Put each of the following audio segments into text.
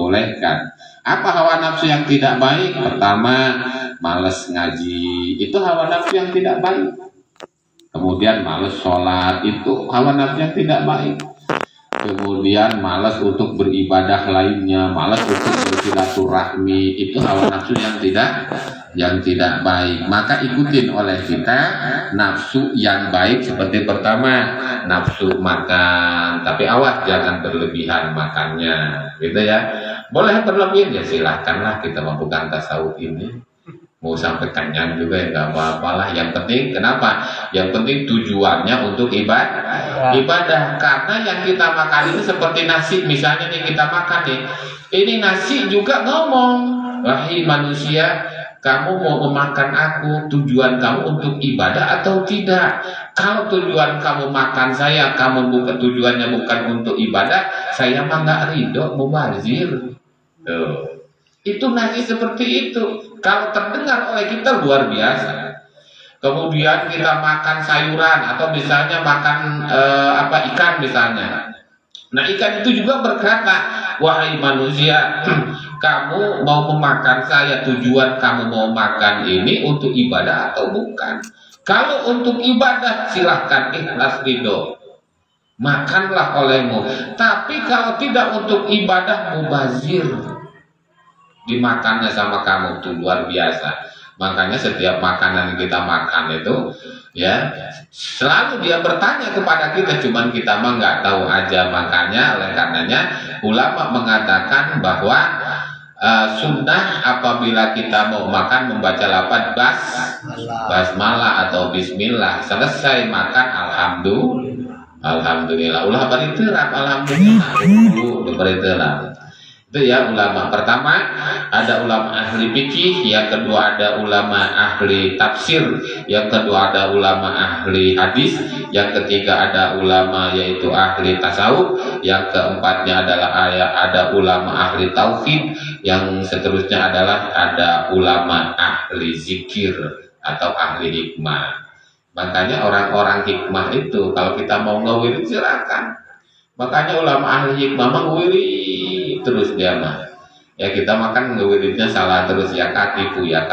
dibolehkan. Apa hawa nafsu yang tidak baik? Pertama, malas ngaji, itu hawa nafsu yang tidak baik. Kemudian malas sholat, itu hawa nafsu yang tidak baik. Kemudian malas untuk beribadah lainnya, malas untuk bersilaturahmi, itu hawa nafsu yang tidak baik. Maka ikutin oleh kita nafsu yang baik. Seperti pertama, nafsu makan, tapi awas jangan berlebihan makannya, gitu ya. Boleh berlebihan ya silahkanlah, kita bukan tasawuf ini. Mau sampai kenyang juga ya nggak apa-apalah. Yang penting kenapa? Yang penting tujuannya untuk ibadah. Karena yang kita makan ini seperti nasi, misalnya nih kita makan nih, ini nasi juga ngomong, wahai manusia, kamu mau memakan aku, tujuan kamu untuk ibadah atau tidak? Kalau tujuan kamu makan saya, kamu bukan tujuannya bukan untuk ibadah, saya mah nggak ridho, mubazir. Itu nasi seperti itu. Kalau terdengar oleh kita luar biasa. Kemudian kita makan sayuran atau misalnya makan ikan misalnya. Nah ikan itu juga berkata, wahai manusia, kamu mau memakan saya, tujuan kamu mau makan ini untuk ibadah atau bukan? Kalau untuk ibadah silahkan ikhlas ridho, makanlah olehmu. Tapi kalau tidak untuk ibadah, mubazir, dimakannya sama kamu, itu luar biasa. Makanya setiap makanan yang kita makan itu ya selalu dia bertanya kepada kita, cuman kita mah nggak tahu aja. Makanya oleh karenanya ulama mengatakan bahwa sunnah apabila kita mau makan membaca lafaz basmalah atau bismillah, selesai makan alhamdulillah ulah bariterap, alhamdulillah bariterap. Itu ya ulama. Pertama ada ulama ahli fikih, yang kedua ada ulama ahli tafsir, yang kedua ada ulama ahli hadis, yang ketiga ada ulama yaitu ahli tasawuf, yang keempatnya adalah ada ulama ahli tauhid, yang seterusnya adalah ada ulama ahli zikir atau ahli hikmah. Makanya orang-orang hikmah itu kalau kita mau ngewirid silakan. Makanya ulama ahli hikmah mah wirid terus dia mah. Ya kita makan ngewiridnya salah terus, ya katipu. Ya.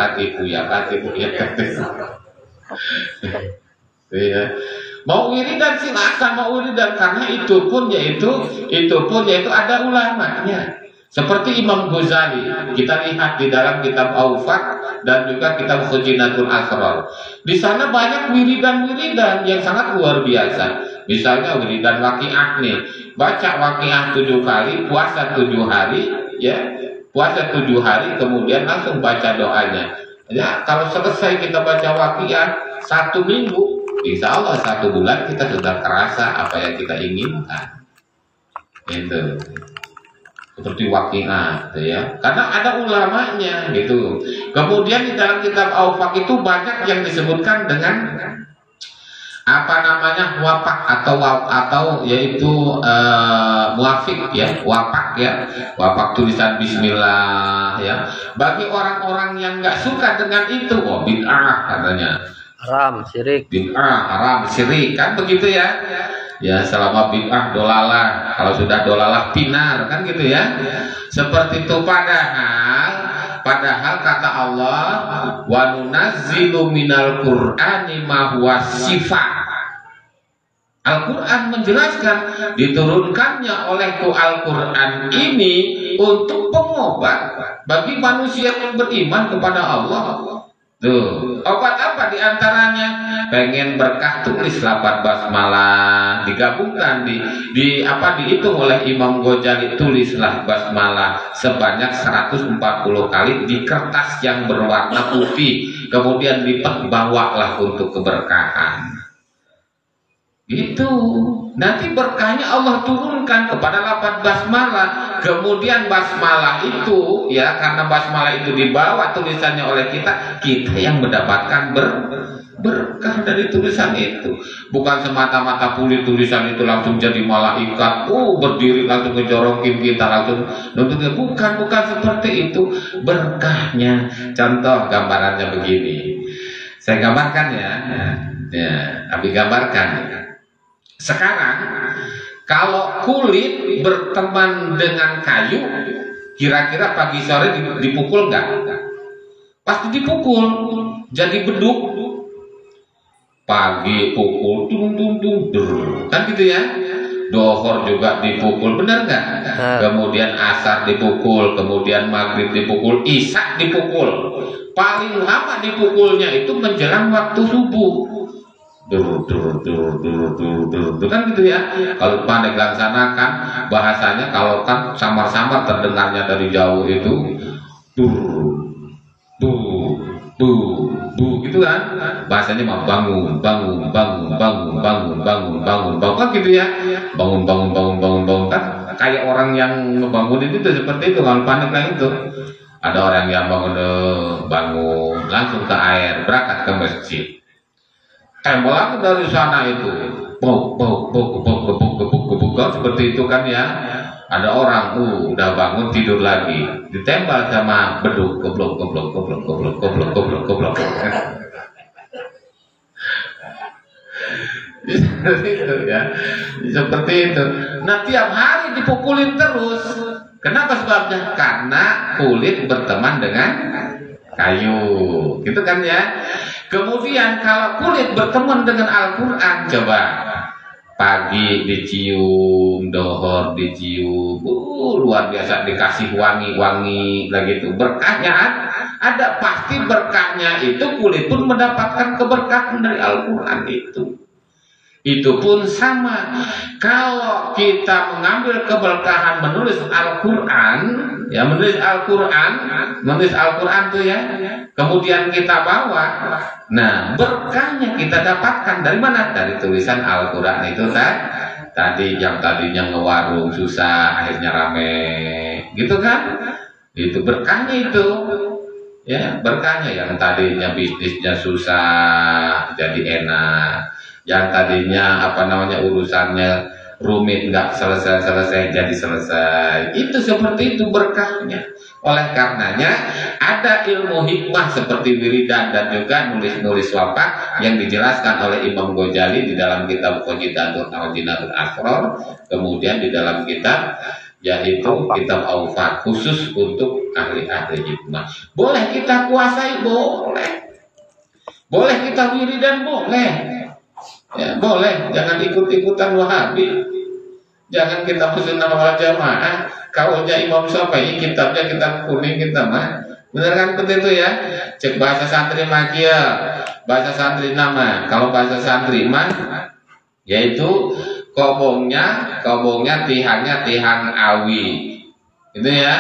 Mau wiridan silakan, mau wiridan, karena itu pun yaitu ada ulamanya. Seperti Imam Ghazali, kita lihat di dalam kitab Awfaq dan juga kitab Khujinatul Asrar. Di sana banyak wiridan-wiridan yang sangat luar biasa. Misalnya wiridan waqiah nih, baca waqiah 7 kali, puasa 7 hari, ya, puasa 7 hari, kemudian langsung baca doanya. Ya, kalau selesai kita baca waqiah 1 minggu, insya Allah 1 bulan kita sudah kerasa apa yang kita inginkan. Itu seperti waqiah, ya, karena ada ulamanya gitu. Kemudian di dalam kitab Awfaq itu banyak yang disebutkan dengan wapak atau yaitu muafik ya, wapak tulisan bismillah ya. Bagi orang-orang yang nggak suka dengan itu, bid'ah katanya, haram, syirik, bid'ah haram, syirik, kan begitu ya. Ya, selama bid'ah dolalah, kalau sudah dolalah pinar, kan gitu ya. Seperti itu. Padahal kata Allah, wa nunazzilu minal qur'ani ma huwa sifat. Al-Quran menjelaskan diturunkannya olehku Al-Quran ini untuk pengobat bagi manusia yang beriman kepada Allah. Tuh, obat apa diantaranya? Pengen berkah, tulis lafaz basmalah, digabungkan dihitung oleh Imam Ghazali, tulislah basmalah sebanyak 140 kali di kertas yang berwarna putih, kemudian bawalah untuk keberkahan. Itu nanti berkahnya Allah turunkan kepada lafaz basmalah. Kemudian basmalah itu ya, karena basmalah itu dibawa tulisannya oleh kita yang mendapatkan berkah dari tulisan itu. Bukan semata-mata kulit tulisan itu langsung jadi malaikat, berdiri langsung ngejorokin kita langsung nuntutnya. Bukan seperti itu berkahnya. Contoh gambarannya begini, saya gambarkan ya, Abi gambarkan. Sekarang kalau kulit berteman dengan kayu, Kira-kira pagi sore dipukul nggak? Pasti dipukul, jadi beduk. Pagi pukul tung tung tung kan gitu ya. Dohor juga dipukul, benar nggak? Kemudian asar dipukul, kemudian maghrib dipukul, isya dipukul. Paling lama dipukulnya itu menjelang waktu subuh. Kan gitu ya. Kalau pandai laksanakan bahasanya, kalau kan samar-samar terdengarnya dari jauh itu gitu kan, bahasanya mah bangun kan gitu ya, bangun kan kayak orang yang ngebangunin itu seperti itu. Kalau panik lah itu, ada orang yang bangun langsung ke air, berangkat ke masjid, tembak dari sana itu gebuk seperti itu kan ya. Ada orang udah bangun tidur lagi, ditembak sama beduk, goblok. Seperti itu ya, seperti itu. Nah, tiap hari dipukulin terus. Kenapa sebabnya? Karena kulit berteman dengan kayu, gitu kan ya. Kemudian kalau kulit berteman dengan Al-Quran, coba pagi dicium, dohor dicium, luar biasa, dikasih wangi-wangi lagi itu, berkahnya ada, pasti berkahnya itu kulit pun mendapatkan keberkahan dari Al-Quran itu. Itu pun sama, kalau kita mengambil keberkahan menulis Al-Quran, ya menulis Al-Quran tuh ya, kemudian kita bawa, nah berkahnya kita dapatkan dari mana? Dari tulisan Al-Quran itu kan. Tadi yang tadinya ngewarung susah, akhirnya rame, gitu kan? Itu berkahnya itu, ya berkahnya. Yang tadinya bisnisnya susah jadi enak, yang tadinya urusannya rumit nggak selesai jadi selesai. Itu seperti itu berkahnya. Oleh karenanya ada ilmu hikmah seperti wiridan dan juga nulis-nulis wafat yang dijelaskan oleh Imam Ghazali di dalam kitab Qajidatul Awjinatul Asrar, kemudian di dalam kitab yaitu kitab Awfat khusus untuk ahli-ahli hikmah. Boleh kita kuasai, boleh kita wiridan, boleh. Ya, boleh, jangan ikut-ikutan Wahabi. Jangan kita Sunnah wal Jamaah. Kaulnya Imam Syafi'i, kitabnya kitab kuning kita mah. Benar kan seperti itu ya? Cek bahasa santri magia, bahasa santri nama. Kalau bahasa santri mah yaitu kobongnya tihang awi. Itu ya.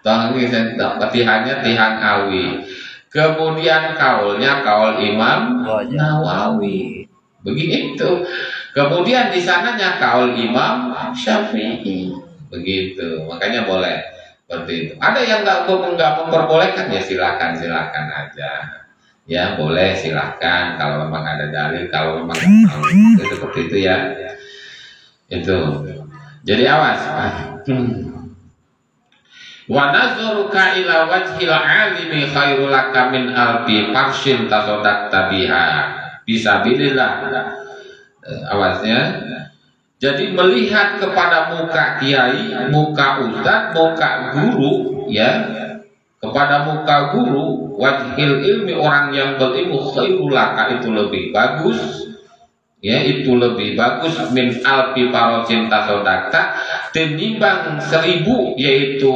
Tihannya tihang awi. Kemudian kaulnya kaul Imam Nawawi. Begitu. Kemudian di sananya kaul Imam Syafi'i. Begitu. Makanya boleh seperti itu. Ada yang nggak memperbolehkan, ya silakan aja. Ya boleh silahkan kalau memang ada dalil, kalau memang itu seperti itu ya. Itu. Jadi awas. Wa nazuruka ila wajhil alimi khairul laka min alfi farshin tasodakta biha. Fisabilillah. Awasnya. Jadi melihat kepada muka kiai, muka ustadz, muka guru, ya, kepada muka guru, wajhil ilmi, orang yang berilmu, khairul laka, itu lebih bagus, ya, itu lebih bagus min alfi farosin tasodakta, tenimbang 1000 yaitu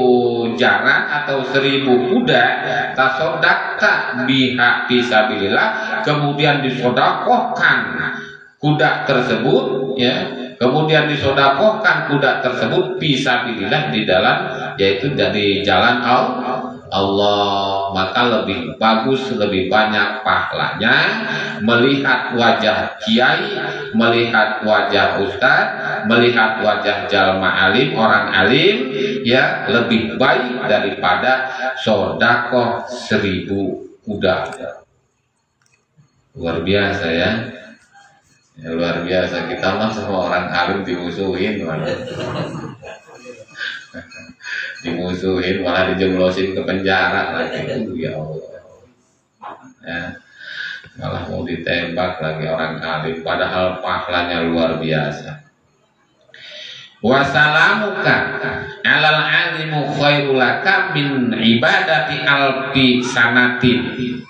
jaran atau 1000 kuda tasodakta biha fisabilillah, kemudian disodakohkan kuda tersebut, ya, kemudian disodakohkan kuda tersebut fisabilillah, di dalam, yaitu dari jalan Allah, maka lebih bagus, lebih banyak pahalanya melihat wajah kiai, melihat wajah ustadz, melihat wajah jalma alim, orang alim, ya, lebih baik daripada sodakoh 1000 kuda. Luar biasa ya. Ya, luar biasa, kita mah sama orang alim dimusuhin, dimusuhin, malah dijeblosin ke penjara lagi. Ya Allah, ya, malah mau ditembak lagi orang alim, padahal pahalanya luar biasa. Wassalamuka alal alimu khairul laka min ibadati alfi sanatin.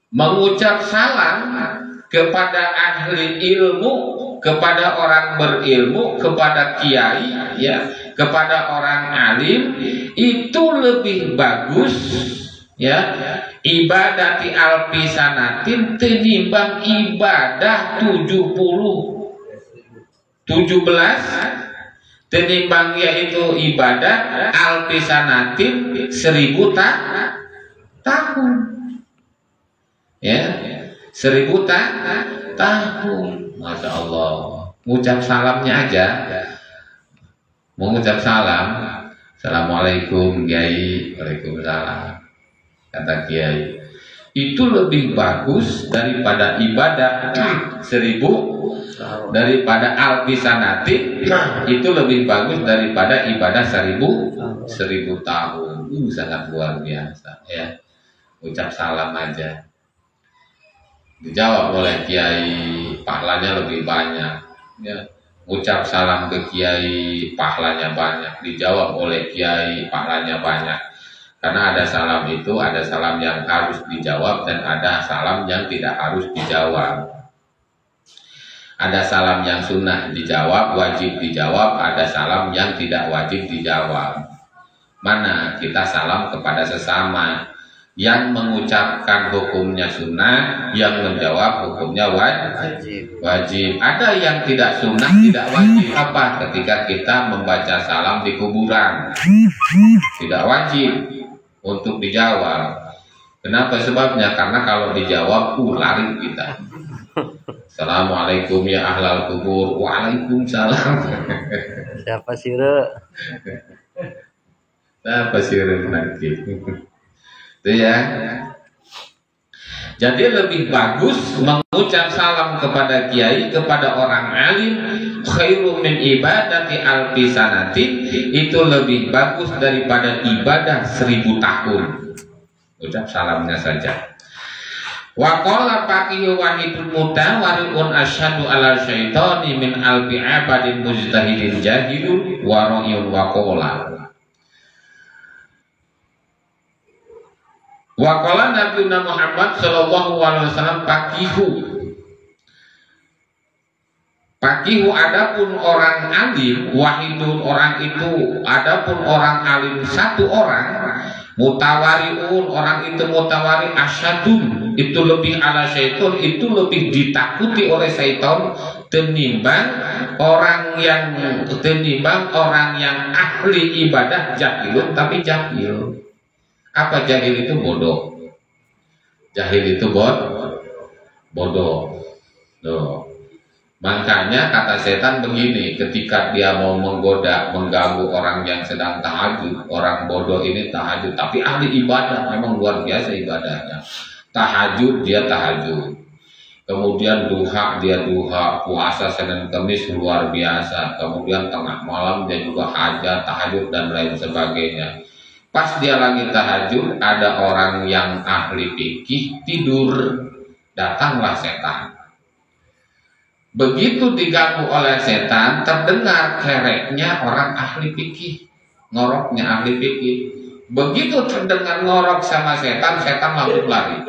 Mengucap salam kepada ahli ilmu, kepada orang berilmu, kepada kiai, ya, kepada orang alim, itu lebih bagus, ya, ibadati alfi sanatin tinimbang ibadah 17 tenimbang yaitu ibadah alfi sanatin 1000 tahun, ya, 1000 tahun. Masya Allah, ngucap salamnya aja, mau ngucap salam, assalamualaikum Kiai, waalaikumsalam, kata Kiai, itu lebih bagus daripada ibadah 1000, daripada alfi sanatin, itu lebih bagus daripada ibadah 1000 tahun. Sangat luar biasa, ya. Ucap salam aja dijawab oleh Kiai, pahalanya lebih banyak, ya. Ucap salam ke Kiai, pahalanya banyak. Dijawab oleh Kiai, pahalanya banyak. Karena ada salam itu, ada salam yang harus dijawab dan ada salam yang tidak harus dijawab. Ada salam yang sunnah dijawab, wajib dijawab. Ada salam yang tidak wajib dijawab. Mana kita salam kepada sesama, yang mengucapkan hukumnya sunnah, yang menjawab hukumnya wajib. Ada yang tidak sunnah, tidak wajib. Apa? Ketika kita membaca salam di kuburan, tidak wajib untuk dijawab. Kenapa sebabnya? Karena kalau dijawab, lari kita. Assalamualaikum ya ahlal kubur. Waalaikumsalam. Siapa sih re? Siapa sih re nanti? Itu ya. Jadi lebih bagus mengucap salam kepada kiai, kepada orang alim, khairum min ibadati alfi sanatin, itu lebih bagus daripada ibadah 1000 tahun. Ucap salamnya saja. Wa qala faqih wahidul mutawariun asyhadu ala syaitani min alfi abadin mujtahidin jahilun wa ra'yun wa qala. Wa qala Nabi Muhammad sallallahu alaihi wasallam Pakihu adapun orang alim, wahidun orang itu, adapun orang alim satu orang, mutawariun orang itu mutawari, asyadun itu lebih ala syaiton, itu lebih ditakuti oleh syaiton tenimbang orang yang ahli ibadah jahilun tapi jahil. Apa jahil itu? Bodoh. Jahil itu bodoh. Tuh. Makanya kata setan begini, ketika dia mau menggoda, mengganggu orang yang sedang tahajud, orang bodoh ini tahajud, tapi ahli ibadah, memang luar biasa ibadahnya. Tahajud, dia tahajud. Kemudian duha, dia duha, puasa Senin Kamis luar biasa. Kemudian tengah malam dia juga hajat, tahajud dan lain sebagainya. Pas dia lagi tahajud, ada orang yang ahli fikih tidur, datanglah setan. Begitu diganggu oleh setan, terdengar kereknya orang ahli fikih, ngoroknya ahli fikih. Begitu terdengar ngorok sama setan, setan langsung lari.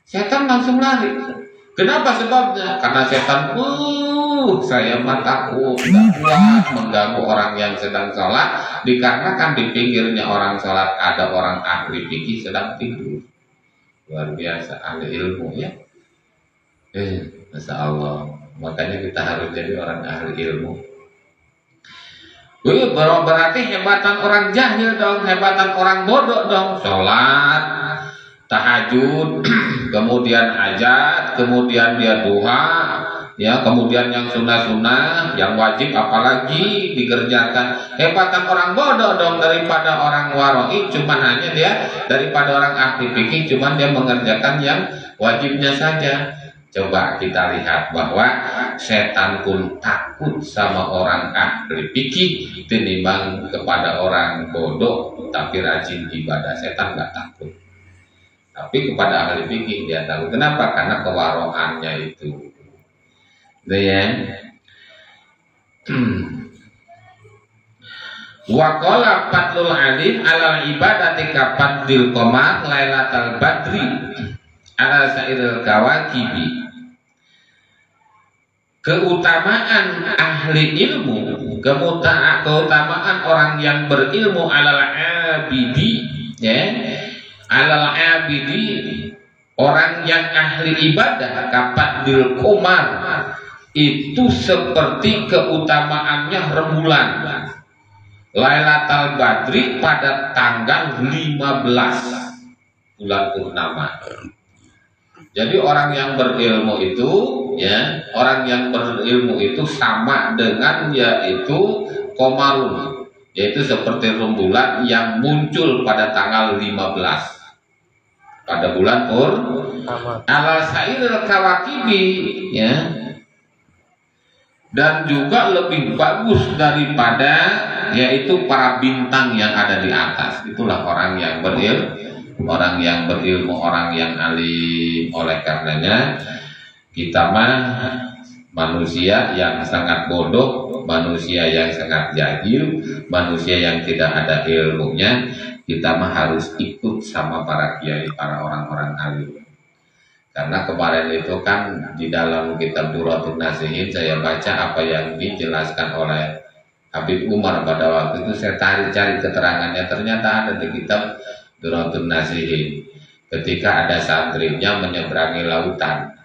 Setan langsung lari. Kenapa sebabnya? Karena setan, saya mah takut, gak kuat mengganggu orang yang sedang sholat, dikarenakan di pinggirnya orang sholat ada orang ahli fikih sedang tidur. Luar biasa, ahli ilmu ya. Masya Allah. Makanya kita harus jadi orang ahli ilmu. Berarti hebatan orang jahil dong, hebatan orang bodoh dong. Sholat, tahajud, kemudian hajat, kemudian dia duha, ya, kemudian yang sunnah-sunnah, yang wajib apalagi dikerjakan. Hebatan orang bodoh dong daripada orang waroi, cuman hanya dia daripada orang ahli fikih, cuman dia mengerjakan yang wajibnya saja. Coba kita lihat bahwa setan pun takut sama orang ahli fikih tinimbang kepada orang bodoh tapi rajin ibadah. Setan nggak takut, tapi kepada ahli fikih dia tahu. Kenapa? Karena kewaroannya itu. Ya. Wa qala fadlul alim alal ibadati ka fadlil qamar lailatal badri ala sairil kawakibi. Keutamaan ahli ilmu, keutamaan orang yang berilmu alal abidi, ya, alal abidi, orang yang ahli ibadah kapadil qamar, itu seperti keutamaannya rembulan Lailatul Badri pada tanggal 15 bulan purnama. Jadi orang yang berilmu itu, ya, orang yang berilmu itu sama dengan yaitu komarun, yaitu seperti rembulan yang muncul pada tanggal 15 pada bulan purnama. Ala sairil kawakibi, ya, dan juga lebih bagus daripada yaitu para bintang yang ada di atas. Itulah orang yang berilmu, orang yang berilmu, orang yang alim. Oleh karenanya kita mah manusia yang sangat bodoh, manusia yang sangat jahil, manusia yang tidak ada ilmunya, kita mah harus ikut sama para kiai, para orang-orang alim. Karena kemarin itu kan di dalam kitab Duratun Nasihin saya baca apa yang dijelaskan oleh Habib Umar pada waktu itu. Saya cari keterangannya, ternyata ada di kitab Duratun Nasihin. Ketika ada santrinya menyeberangi lautan,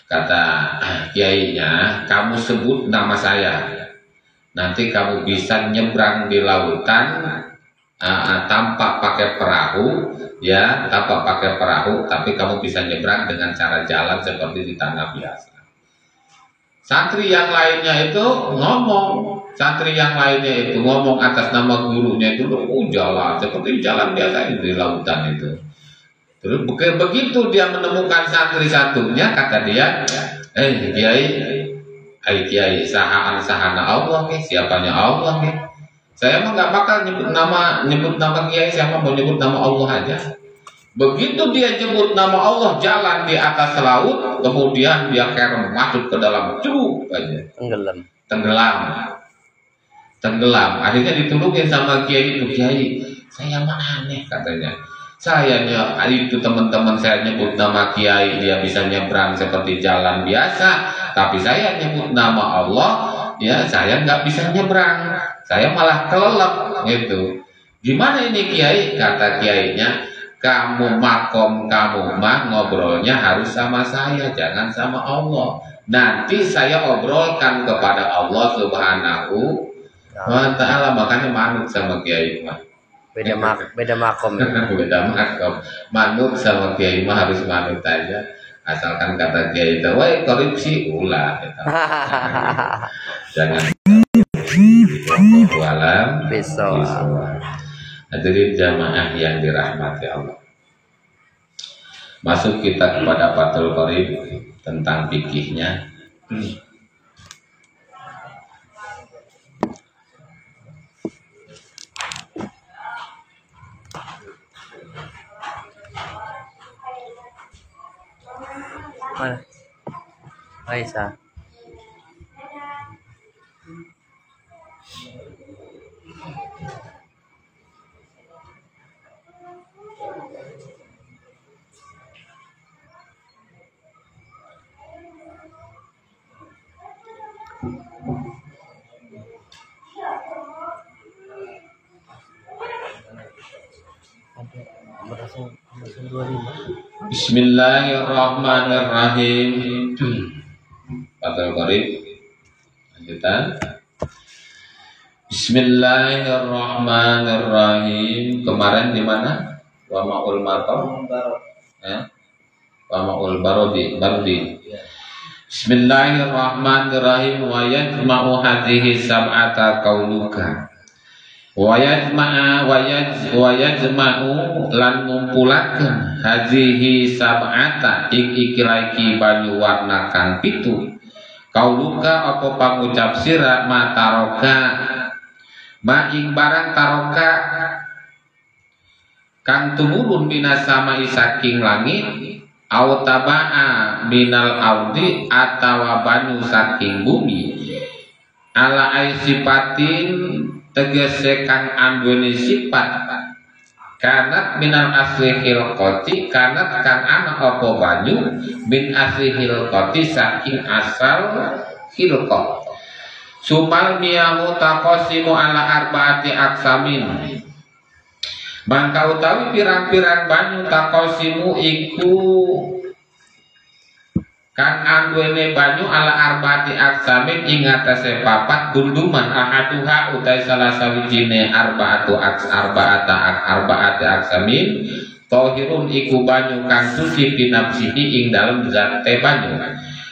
kata kiainya, kamu sebut nama saya, nanti kamu bisa nyebrang di lautan tanpa pakai perahu, ya, tanpa pakai perahu, tapi kamu bisa nyebrang dengan cara jalan seperti di tanah biasa. Santri yang lainnya itu ngomong, atas nama gurunya itu, jalan seperti jalan biasa di lautan itu. Terus begitu dia menemukan santri satunya, kata dia, kiai, sahana Allah nih, siapanya Allah nih. Saya mah nggak bakal nyebut nama kiai, saya mah mau nyebut nama Allah aja. Begitu dia nyebut nama Allah, jalan di atas laut, kemudian dia kerem masuk ke dalam, aja tenggelam. Akhirnya ditulungin sama kiai itu, kiai, saya mah aneh katanya. Sayanya itu teman-teman saya nyebut nama kiai, dia bisa nyebrang seperti jalan biasa, tapi saya nyebut nama Allah, ya saya nggak bisa nyebrang, saya malah kelelep gitu. Gimana ini kiai? Kata kiainya, kamu mah ngobrolnya harus sama saya, jangan sama Allah. Nanti saya obrolkan kepada Allah Subhanahu wa Ta'ala. Makanya manut sama kiai mah. Beda makom. Beda makom. Manut sama kiai mah harus manut aja. Asalkan kata kiai itu, woi korupsi ulah. Jangan. Walam. Besok. Hadirin jamaah yang dirahmati Allah. Masuk kita kepada Fathul Qorib tentang fikihnya. Mana? Aisyah. Bismillahirrahmanirrahim. Fathul Qorib lanjutan. Bismillahirrahmanirrahim. Kemarin di mana? Wa ma'ul marqam. Wa ma'ul barodi. Bismillahirrahmanirrahim. Wa yajma'u hadhihi sab'ata qauluka. Wa yajma'u lan ngumpulakeun hadhihi sab'ata ikiraiki banyu warna kang pitu. Qauluka apa pangucap sira mataroka ma ing barang taroka kang tumurun minas samai saking langit, au taba'a minal audi atawa banyu saking bumi, ala ai sifatin tegese kang anduweni sifat kanat minal asli hilqati kanat kang ana apa banyu min asli hilqati saking asal hilqah sumal miyahu taqasimu ala arbaati aksamin mangka utawi pirang-pirang banyu taqasimu iku kang angguene banyu ala arbaati aksamin ing atase papat gunduman ahaduha utai salah sawijine arbaati aksamin tohirun iku banyu kang suci binafsihi ing dalem zate banyu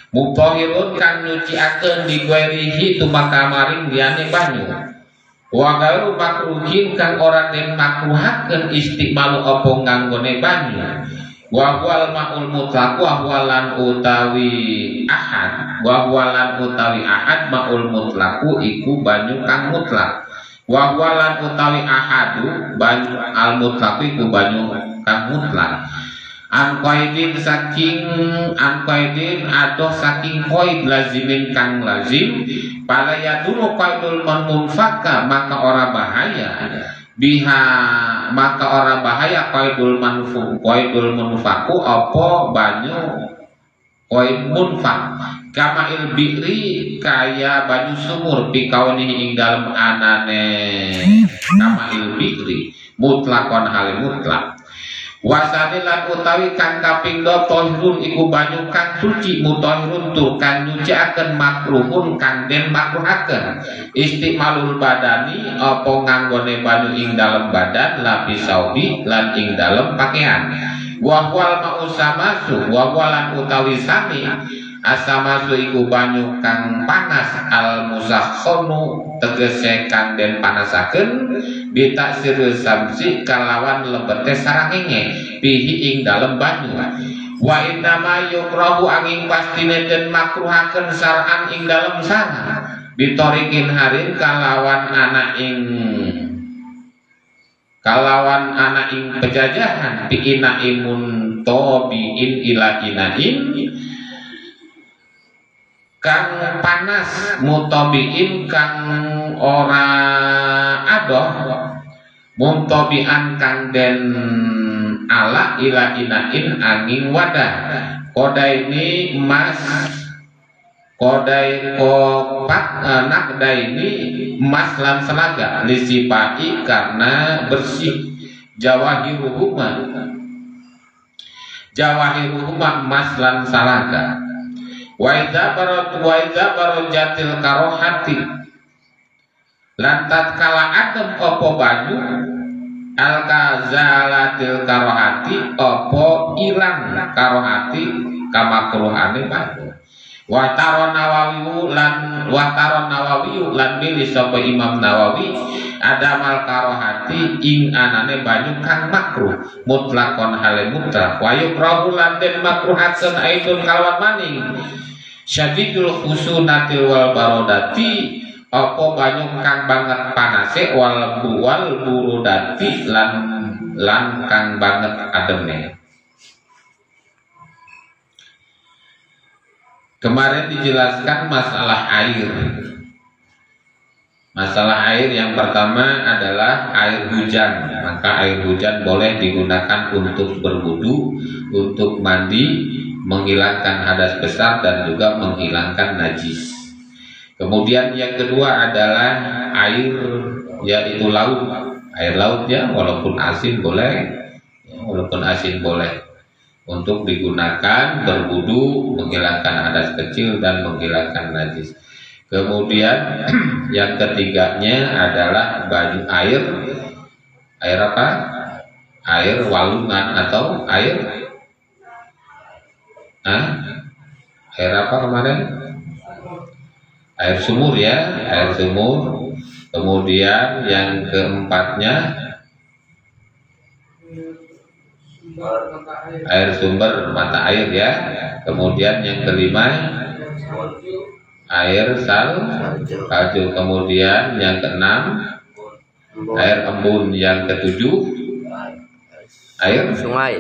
mutahirun kang nyuciakeun digwairihi tumaka maring liyane banyu wa gairu makruhin kang ora den makruhakeun istimalu apa nganggone banyu wa huwal ma'ul mutlaq wa huwalan utawi ahad ma'ul mutlaqu iku banyu kang mutlak wa huwalan utawi ahadu banyu al mutlaq iku banyu kang mutlak an qaidin adoh saking qaid lazimin kang lazim pala yadulu qaidul munfaka maka ora bahaya biha maka ora bahaya qaidul munfaku apa banyu qaid munfak kama il bi'ri kaya banyu sumur pikaunihi ing dalem anane kama il bi'ri mutlakon hal mutlak wasani lan utawi kang kaping 2 tohirun iku banyu kang suci mutahirun tur kang nyuciaken makruhun kang den makruhaken istimalul badani apa nganggone banyu ing dalem badan lapi saubi lan ing dalem pakaian wa wal mausamasu wa walan utawi sami asamasu iku banyu kang panas al musakhonu tegese kang den panasaken ditaksir samsi kalawan lebete sarangenge bihi ing dalem banyu wa innama yukrahu angin pastine den makruhaken saran ing dalem sarang ditorikin harin kalawan anak ing pejajahan biina imun tobiin ila inain kang panas mutabiin kang ora adoh muntabian kang den ala ila inain angin wadah kodai ini emas kodai kopak nakda ini emas lan selaga lisipai karena bersih jawahiruhuma emas lan salaga wa idza barajatil karohati lantat kala adem apa banyu al kazalatil karohati apa ilang karohati kamakruhane banyu wa taron nawawi lan milih sapa Imam Nawawi adamal karohati ing anane banyu kang makruh mutlakon hale mutlak wa yukrahu lan den makruhaken aidun kalawan maning syadidul khusunatil wal barodati apa banyu kang banget panase wal burodati lan kang banget ademe. Kemarin dijelaskan masalah air. Masalah air yang pertama adalah air hujan. Maka air hujan boleh digunakan untuk berwudu, untuk mandi, menghilangkan hadas besar dan juga menghilangkan najis. Kemudian yang kedua adalah air, yaitu laut. Air laut ya, walaupun asin boleh, untuk digunakan berwudu, menghilangkan hadas kecil dan menghilangkan najis. Kemudian yang ketiganya adalah banyu air apa? Air walungan atau air apa kemarin? Air sumur ya, air sumur. Kemudian yang keempatnya air sumber mata air ya. Kemudian yang kelima air salju. Kemudian yang keenam air embun. Yang ketujuh air sungai.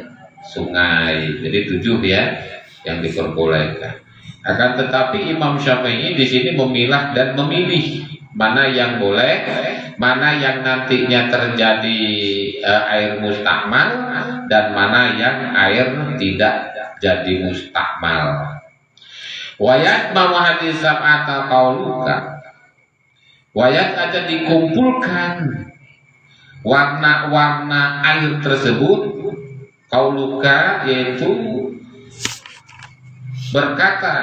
Jadi 7 ya yang diperbolehkan. Akan tetapi Imam Syafi'i di sini memilah dan memilih mana yang boleh, mana yang nantinya terjadi air mustakmal, dan mana yang air tidak jadi mustakmal. Wayat mau hadis sab'ata qauluka. Wayat aja dikumpulkan warna-warna air tersebut, qauluka yaitu berkata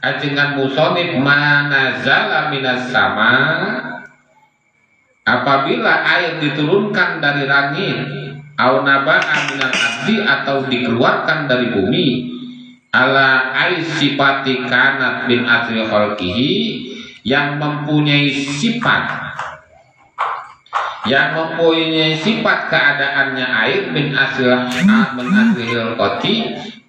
ajengan musonib manazala minas sama, apabila air diturunkan dari langit, au naba'a minal ardi atau dikeluarkan dari bumi, ala sifati kanat bin asli khalqihi, yang mempunyai sifat keadaannya air bin asli khalqi,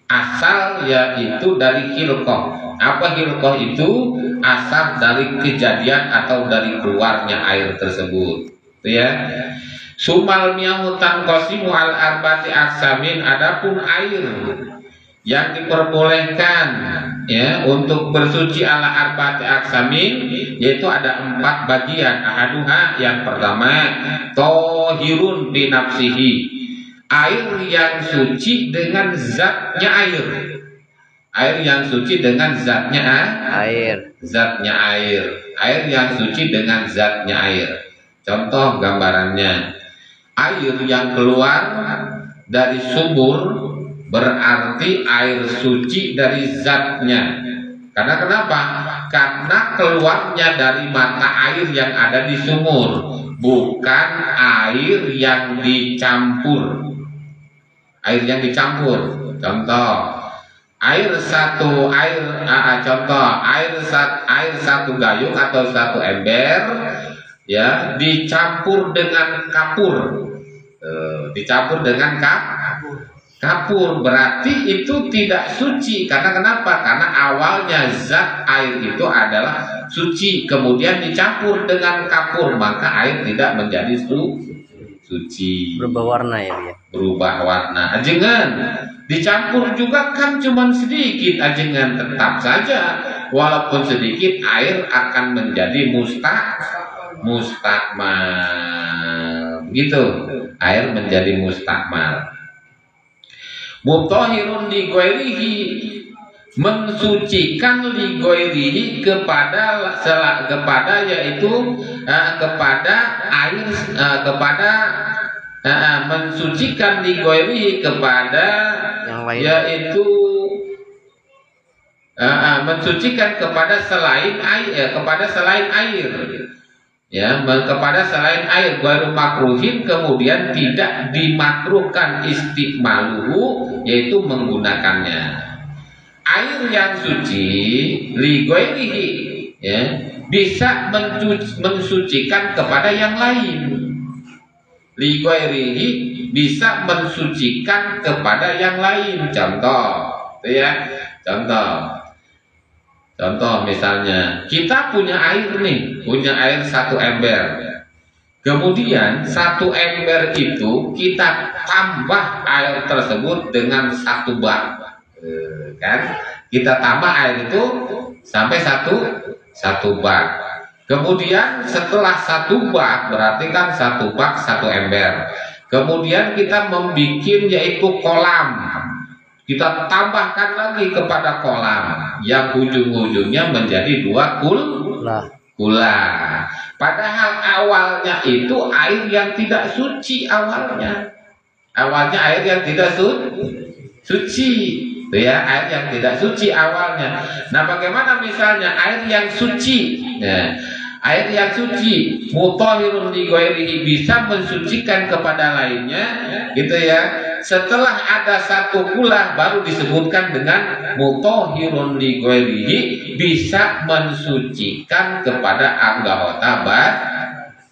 asal yaitu dari hilqah. Apa hilqah itu? Asal dari kejadian atau dari keluarnya air tersebut, ya. Sumal miyahutan qasimu al arbati aksamin, adapun air yang diperbolehkan ya untuk bersuci ala arba'ati aksamin, yaitu ada 4 bagian. Ahaduha, yang pertama, tohirun bi nafsihi, air yang suci dengan zatnya air. Air yang suci dengan zatnya air. Zatnya air. Air yang suci dengan zatnya air. Contoh gambarannya, air yang keluar dari sumur berarti air suci dari zatnya. Karena kenapa? Karena keluarnya dari mata air yang ada di sumur, bukan air yang dicampur. Air yang dicampur. Contoh, air satu gayung atau satu ember ya dicampur dengan kapur. Dicampur dengan kapur, berarti itu tidak suci. Karena kenapa? Karena awalnya zat air itu adalah suci, kemudian dicampur dengan kapur, maka air tidak menjadi suci. Berubah warna ya, ya? Berubah warna. Ajengan dicampur juga kan cuman sedikit, ajengan tetap saja walaupun sedikit air akan menjadi mustakmal. Begitu, air menjadi mustakmal. Mutahhirun li ghairihi, mensucikan li ghairihi kepada yaitu kepada air, mensucikan li ghairihi kepada yang lain, yaitu mensucikan kepada selain air, kepada selain air. Ya, kepada selain air, baru makruhin, kemudian tidak dimakruhkan istiqmaluhu, yaitu menggunakannya. Air yang suci li ghairihi ya bisa mensucikan kepada yang lain. Li ghairihi bisa mensucikan kepada yang lain. Contoh, ya. Contoh misalnya, kita punya air nih, punya air 1 ember. Kemudian 1 ember itu kita tambah air tersebut dengan 1 bak. Kan? Kita tambah air itu sampai satu bak. Kemudian setelah 1 bak, berarti kan 1 bak 1 ember. Kemudian kita membuat yaitu kolam. Kita tambahkan lagi kepada kolam yang ujung-ujungnya menjadi 2 kula. Padahal awalnya itu air yang tidak suci awalnya. Awalnya air yang tidak suci. Ya, air yang tidak suci awalnya. Nah, bagaimana misalnya air yang suci? Nah, air yang suci mutahhirun li ghairihi bisa mensucikan kepada lainnya, gitu ya. Setelah ada 1 kula baru disebutkan dengan mutahhirun li ghairihi, bisa mensucikan kepada anggota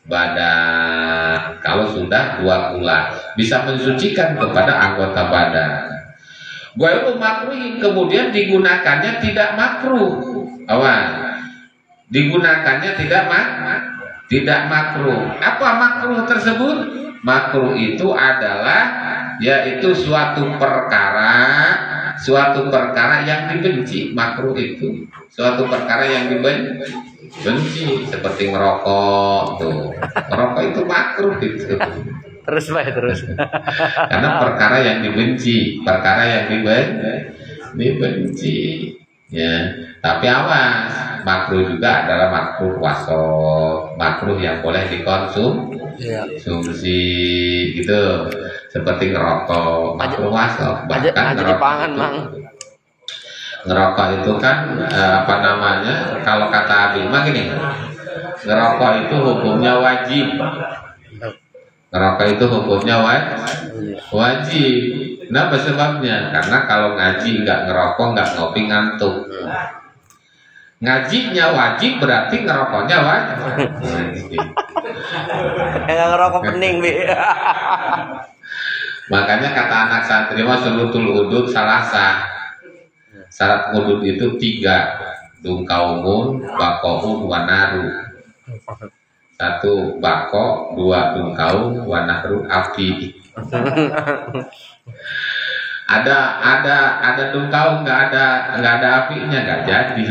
badan. Kalau sudah 2 kula bisa mensucikan kepada anggota badan. Ghairu makruhin, kemudian digunakannya tidak makruh. Digunakannya tidak makruh. Apa makruh tersebut? Makruh itu adalah yaitu suatu perkara suatu perkara yang dibenci. Makruh itu suatu perkara yang dibenci, seperti ngerokok tuh. Ngerokok itu makruh itu. Terus Pak, terus. Karena perkara yang dibenci, perkara yang dibenci. Ya, tapi awas, makruh juga adalah makruh wasok, makruh yang boleh dikonsumsi gitu, seperti ngerokok, makruh wasok, bahkan ngerokok itu kan apa namanya, kalau kata Abi mah gini, ngerokok itu hukumnya wajib, ngerokok itu hukumnya wajib. Kenapa sebabnya? Karena kalau ngaji nggak ngerokok, nggak ngopi, ngantuk. Ngajinya wajib berarti ngerokoknya wajib. Yang ngerokok pening, Bi. Makanya kata anak santri mah surutul udud salasa. Syarat udud itu 3. Dungkaumun, bakoun, wanaru. 1 bako, 2 dungkaun, wanaru api. ada dungkau nggak ada apinya nggak jadi.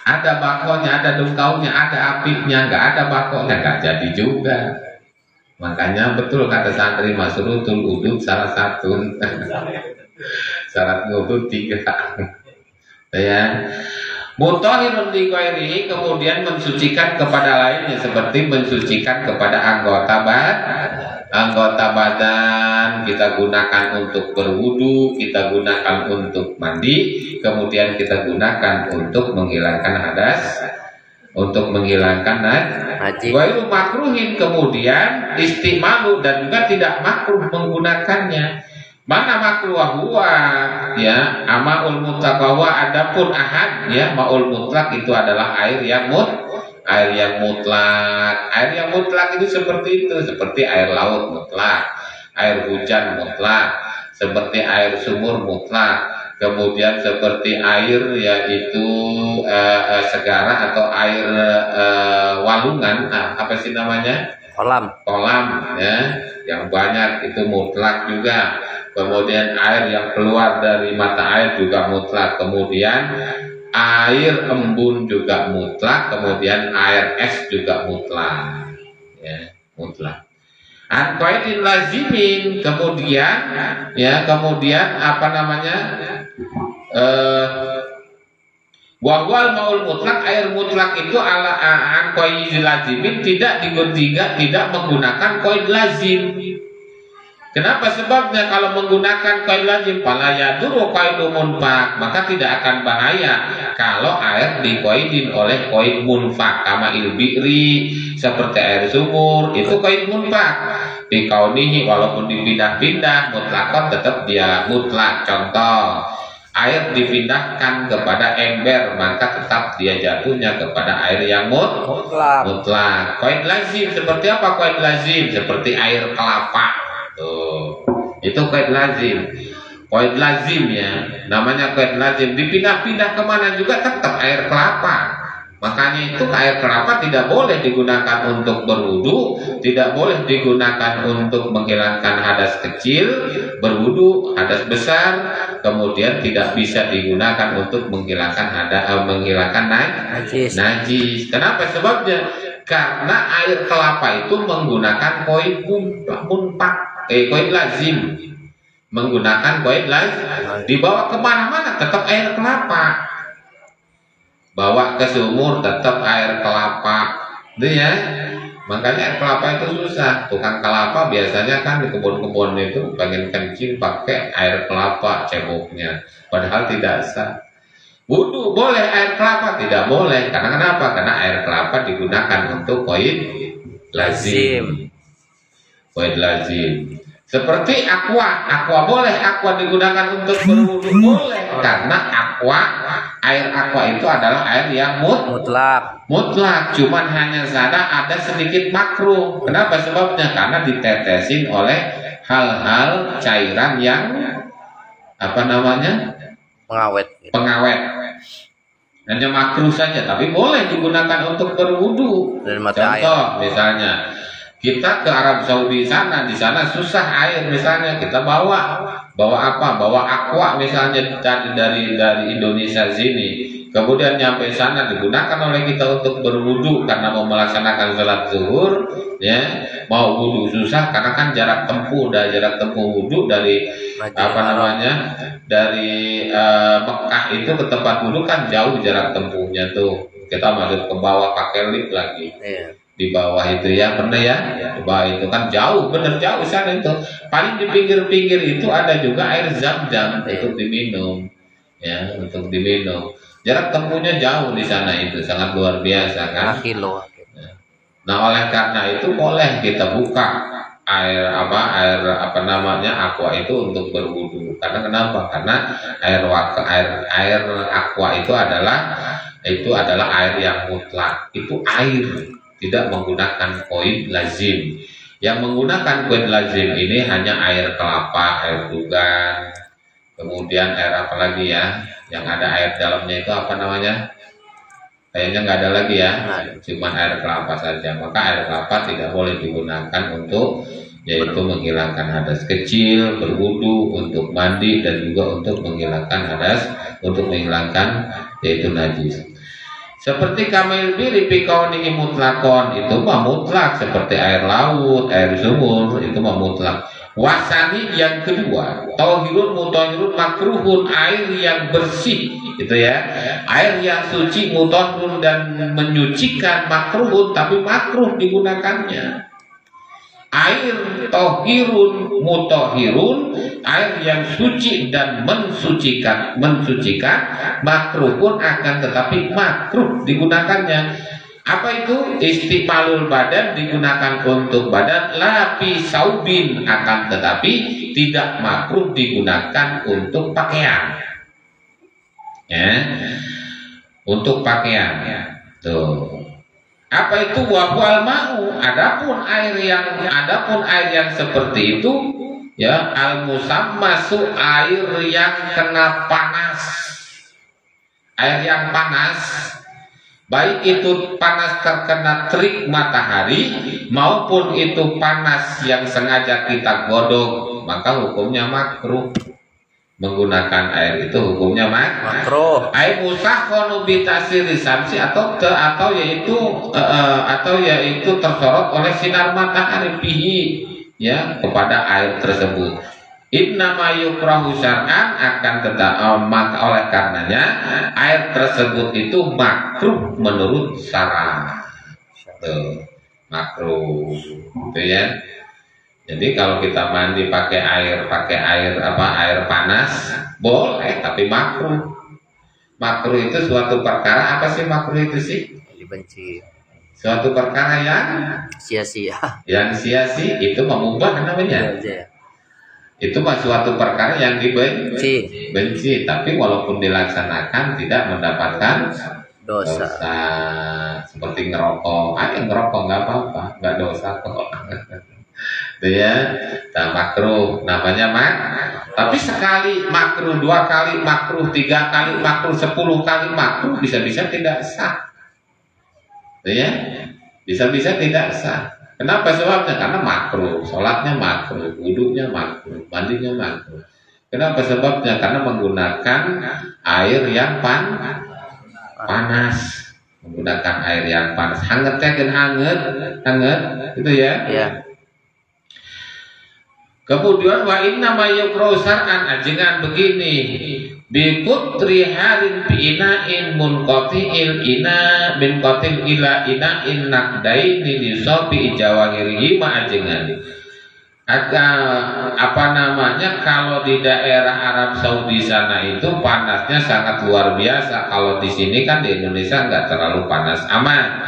Ada bakonya, ada dungkaunya, ada apinya, nggak ada bakonya nggak jadi juga. Makanya betul kata santri masrutul udud salah satu. Syarat udud 3. Ya. Mutahhirun li ghairihi, kemudian mensucikan kepada lainnya, seperti mensucikan kepada anggota badan kita gunakan untuk berwudu, kita gunakan untuk mandi, kemudian kita gunakan untuk menghilangkan hadas, untuk menghilangkan najis. Ghairu makruhin, kemudian istimalu, dan juga tidak makruh menggunakannya. Mana makruh huwa, ya, amaul mutlaq wa adapun ahad, ya, maul mutlak itu adalah air yang mutlak. Air yang mutlak itu seperti itu, seperti air laut mutlak, air hujan mutlak, seperti air sumur mutlak, kemudian seperti air yaitu segara atau air walungan, apa sih namanya? Kolam, ya, yang banyak itu mutlak juga. Kemudian air yang keluar dari mata air juga mutlak. Kemudian air embun juga mutlak. Kemudian air es juga mutlak. Ya, mutlak. Anqaidin lazimin, kemudian apa namanya? Wahwal maul mutlak, air mutlak itu ala anqaidin lazimin, tidak menggunakan qaid lazim. Kenapa? Sebabnya kalau menggunakan qaid lazim fala yadurru qaidu munfak, maka tidak akan bahaya kalau air diqaidin oleh qaid munfak, kama ilbi'ri, seperti air sumur, itu qaid munfak. Bikaunihi, walaupun dipindah-pindah mutlakot tetap dia mutlak. Contoh, air dipindahkan kepada ember, maka tetap dia jatuhnya kepada air yang mutlak. Qaid lazim seperti apa? Qaid lazim seperti air kelapa. Tuh, itu qaid lazim. Qaid lazim, ya, namanya qaid lazim, dipindah-pindah kemana juga tetap air kelapa. Makanya itu air kelapa tidak boleh digunakan untuk berwudu, tidak boleh digunakan untuk menghilangkan hadas kecil, berwudu, hadas besar, kemudian tidak bisa digunakan untuk menghilangkan najis. Kenapa? Sebabnya karena air kelapa itu menggunakan qaid qaid lazim, menggunakan qaid lazim. Dibawa kemana-mana tetap air kelapa, bawa ke sumur tetap air kelapa, itu ya. Makanya air kelapa itu susah. Tukang kelapa biasanya kan di kebun-kebun itu pengen kencing pakai air kelapa ceboknya, padahal tidak sah. Wudu boleh, air kelapa tidak boleh. Karena kenapa? Karena air kelapa digunakan untuk qaid lazim. Qaid lazim. Seperti aqua boleh, aqua digunakan untuk berwudu boleh, karena air aqua itu adalah air yang mutlak. Cuman hanya saja ada sedikit makruh. Kenapa? Sebabnya karena ditetesin oleh hal-hal cairan yang apa namanya? Pengawet. Hanya makruh saja, tapi boleh digunakan untuk berwudu. Contoh misalnya Kita ke Arab Saudi sana, di sana susah air misalnya, kita bawa apa? Bawa aqua misalnya dari Indonesia sini. Kemudian nyampe sana digunakan oleh kita untuk berwudu karena mau melaksanakan sholat zuhur, ya. Mau wudu susah karena kan jarak tempuh wudu dari dari Mekah itu ke tempat wudu kan jauh jarak tempuhnya tuh. Kita masuk ke bawah pakai lift lagi. Iya. Di bawah itu ya, pernah ya? Di bawah itu kan jauh, bener jauh sana itu. Paling di pinggir-pinggir itu ada juga air zam-zam untuk diminum, ya, untuk diminum. Jarak tempuhnya jauh di sana itu, sangat luar biasa kan? Kilo. Nah, oleh karena itu boleh kita buka air aqua itu untuk berwudu. Karena kenapa? Karena air aqua itu adalah air yang mutlak. Itu air, tidak menggunakan koid lazim. Yang menggunakan koid lazim ini hanya air kelapa, air dugan, kemudian air apa lagi ya? Yang ada air dalamnya itu apa namanya? Kayaknya nggak ada lagi ya, cuma air kelapa saja. Maka air kelapa tidak boleh digunakan untuk yaitu menghilangkan hadas kecil, berwudu, untuk mandi, dan juga untuk menghilangkan hadas, untuk menghilangkan yaitu najis. Seperti kamil biri pikaunihi mutlakon, itu mah mutlak, seperti air laut, air sumur, itu mah mutlak. Wasani yang kedua, tohirun mutahirun makruhun, air yang bersih, gitu ya, air yang suci, mutahirun dan menyucikan, makruhun tapi makruh digunakannya. Air tohirun mutahirun, air yang suci dan mensucikan, makruhun akan tetapi makruh digunakannya. Apa itu? Istiqmalul badan, digunakan untuk badan, lapi saubin, akan tetapi tidak makruh digunakan untuk pakaian. Ya, untuk pakaian. Ya. Tuh. Apa itu? Wahwal mau. Adapun air yang seperti itu, ya, al musammasu, air yang kena panas. Air yang panas, baik itu panas terkena terik matahari maupun itu panas yang sengaja kita godok, maka hukumnya makruh. Menggunakan air itu hukumnya makruh. Air musakhonu bitasiri samsi atau yaitu tersorot oleh sinar matahari pihi, ya, kepada air tersebut. Innama yukrahu syar'an, akan maka oleh karenanya air tersebut itu makruh menurut syara'. Makruh, gitu ya. Jadi kalau kita mandi pakai air panas boleh, tapi makruh. Makruh itu suatu perkara, apa sih makruh itu sih? Dibenci. Suatu perkara yang sia-sia. Yang sia-sia itu mengubah namanya. Ya. Itu suatu perkara yang benci, tapi walaupun dilaksanakan tidak mendapatkan dosa. Seperti ngerokok, ngerokok nggak apa-apa, nggak dosa kok. Itu ya, nah, makruh namanya tapi sekali makruh, 2 kali makruh, 3 kali makruh, 10 kali makruh, bisa-bisa tidak sah. Itu ya, bisa-bisa tidak sah. Kenapa sebabnya? Karena makruh, sholatnya makruh, wudunya makruh, mandinya makruh. Kenapa sebabnya? Karena menggunakan air yang panas, menggunakan air yang panas, hangat, itu ya. Ya. Kemudian wa inna ma yukrahu syar'an, ajengan begini, bi putri harin bi ina'in munqati'il ina min qatil ila ina'in naqdaini li sobi jawahirihi ma ajengan. Kalau di daerah Arab Saudi sana itu panasnya sangat luar biasa. Kalau di sini kan di Indonesia nggak terlalu panas, aman.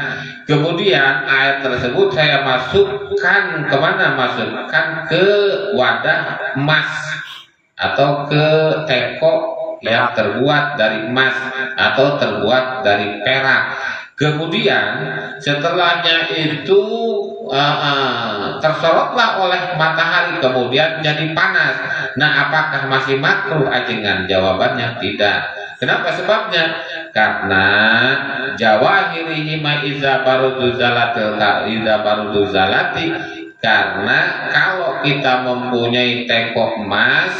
Kemudian air tersebut saya masukkan kemana? Masukkan ke wadah emas atau ke teko yang terbuat dari emas atau terbuat dari perak. Kemudian setelahnya itu tersorotlah oleh matahari, kemudian jadi panas. Nah, apakah masih makruh ajengan? Jawabannya tidak. Kenapa sebabnya? Karena jawahirihi ma iza barudu zalati, karena kalau kita mempunyai teko emas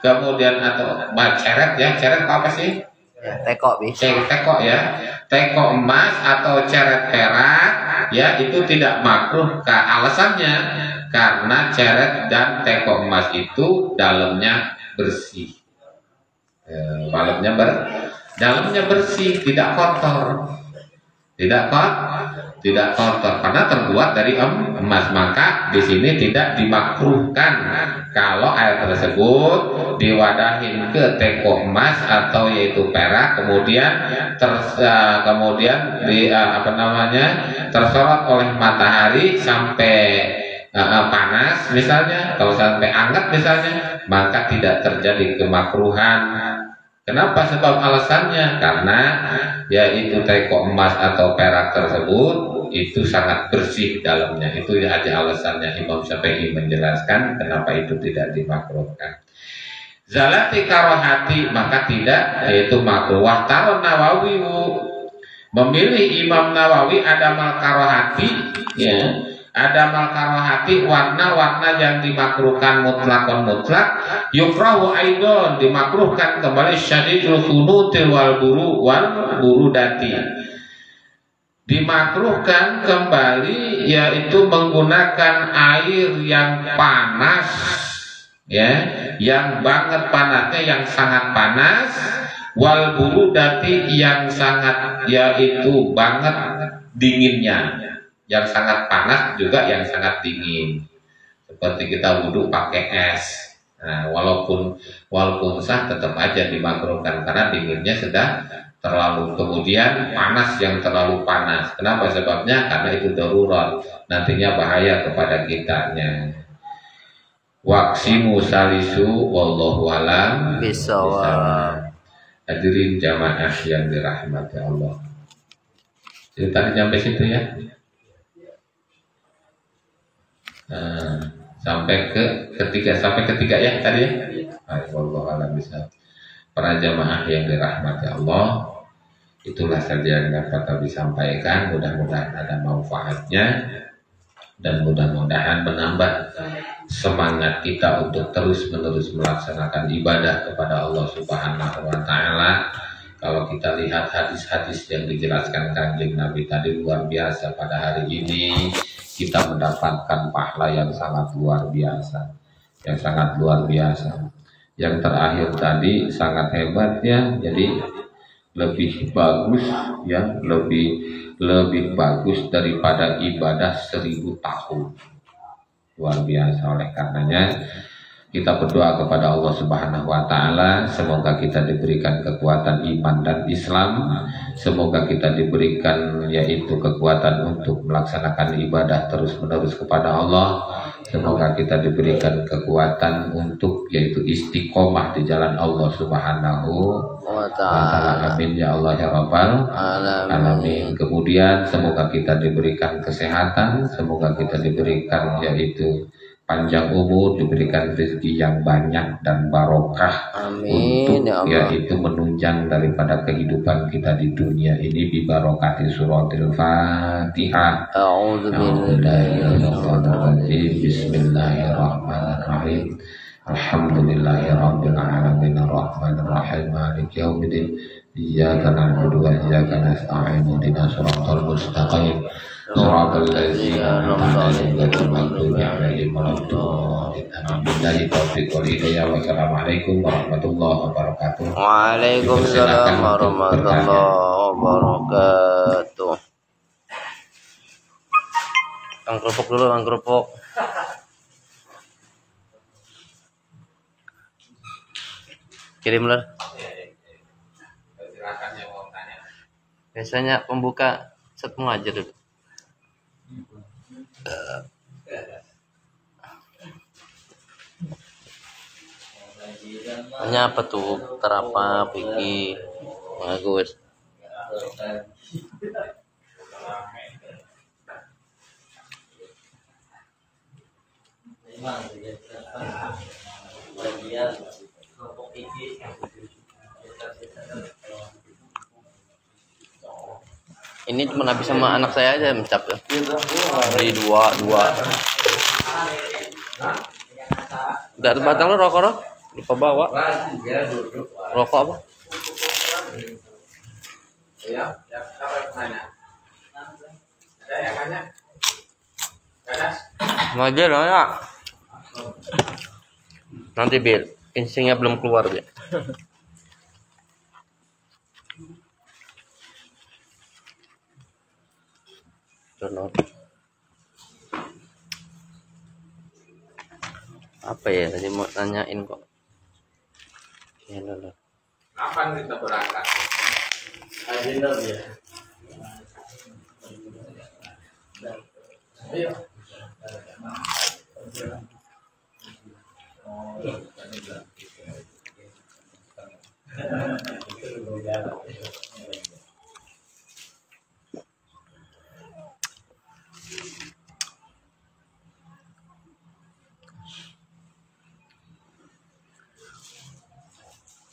kemudian atau ceret ya, ceret apa sih? Ya, teko bisa. Teko ya, teko emas atau ceret perak ya, itu tidak makruh. Alasannya karena ceret dan teko emas itu dalamnya bersih, dalamnya bersih, tidak kotor, tidak kotor karena terbuat dari emas. Maka di sini tidak dimakruhkan kalau air tersebut diwadahin ke teko emas atau yaitu perak, kemudian tersorot oleh matahari sampai panas misalnya, kalau sampai hangat misalnya, maka tidak terjadi kemakruhan. Kenapa? Sebab alasannya karena yaitu teko emas atau perak tersebut itu sangat bersih dalamnya. Itu aja alasannya. Imam Syafi'i menjelaskan kenapa itu tidak dimakruhkan. Zalati karohati, maka tidak, yaitu makruh. Wahtaron Nawawi, memilih Imam Nawawi ada mal karohati, ya. Ada mal karohati, warna-warna yang dimakruhkan mutlak, yukrahu aidon, dimakruhkan kembali syadidul khunutil wal burudati, dimakruhkan kembali yaitu menggunakan air yang panas, ya, yang banget panasnya, yang sangat panas, wal burudati, yang sangat yaitu banget dinginnya, yang sangat panas juga yang sangat dingin. Seperti kita wudhu pakai es. Nah, walaupun sah tetap aja dimakruhkan karena dinginnya sudah terlalu, kemudian panas yang terlalu panas. Kenapa? Sebabnya karena itu darurat, nantinya bahaya kepada kitanya. Waksimu salisu wallahu alam bisawab. Hadirin jamaah yang dirahmati Allah. Jadi tadi sampai situ ya. Sampai ketiga ya tadi ya. Wallahu alam bisawab. Para jamaah yang dirahmati Allah, itulah saja yang dapat kami sampaikan. Mudah-mudahan ada manfaatnya dan mudah-mudahan menambah semangat kita untuk terus-menerus melaksanakan ibadah kepada Allah Subhanahu wa taala. Kalau kita lihat hadis-hadis yang dijelaskan Kanjeng Nabi tadi luar biasa, pada hari ini kita mendapatkan pahala yang sangat luar biasa, Yang terakhir tadi sangat hebat ya, jadi lebih bagus ya, lebih bagus daripada ibadah 1000 tahun. Luar biasa. Oleh karenanya kita berdoa kepada Allah Subhanahu wa taala, semoga kita diberikan kekuatan iman dan Islam, semoga kita diberikan yaitu kekuatan untuk melaksanakan ibadah terus-menerus kepada Allah, semoga kita diberikan kekuatan untuk yaitu istiqomah di jalan Allah Subhanahu wa taala. Amin ya Allah ya rabbal alamin. Kemudian semoga kita diberikan kesehatan, semoga kita diberikan yaitu panjang umur, diberikan rezeki yang banyak dan barokah. Amin, untuk yaitu menunjang daripada kehidupan kita di dunia ini bi barokati suratil Fatihah. Bismillahirrahmanirrahim. Alhamdulillahirabbil alamin arrahmanir rahim maliki yaumiddin. Iyyaka na'budu wa iyyaka nasta'in ihdinas siratal mustaqim. Shiratal ladzina an'amta 'alaihim ghairil maghdubi 'alaihim waladdallin. Billahi taufiq wal hidayah. Wassalamualaikum warahmatullahi wabarakatuh. Waalaikumsalam warahmatullahi wabarakatuh. Kang kerupuk dulu, Kang kerupuk. Kirim lah. Biasanya pembuka set mengajar dulu. Hanya apa tuh? Terapa, pikir, bagus. Kemudian kelompok tinggi Ini cuma habis sama anak saya aja mencap ya. Beli dua. Udah ada batang lo rokok lo? Lupa bawa. Rokok apa? Ya, siapa yang tanya? Ada yang tanya? Ada? Wajar ya. Nanti Bil, instingnya belum keluar dia. Donor. Apa ya tadi mau nanyain kok? Ya loh. Kapan kita berangkat? Agenda dia. Ayo.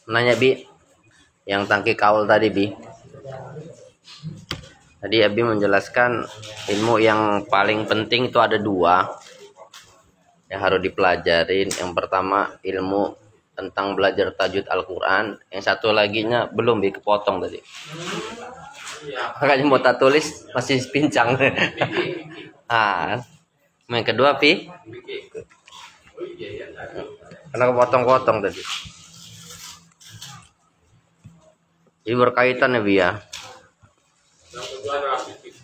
Nanya Bi, yang tangki kaul tadi Bi. Tadi Abi menjelaskan ilmu yang paling penting itu ada dua yang harus dipelajarin. Yang pertama ilmu tentang belajar tajwid Al-Quran. Yang satu laginya belum Bi, kepotong tadi. Makanya mau tak tulis masih pincang. Yang kedua Bi, karena kepotong-potong tadi. Ini berkaitan ya Bi ya. Yang kedua adalah fikih.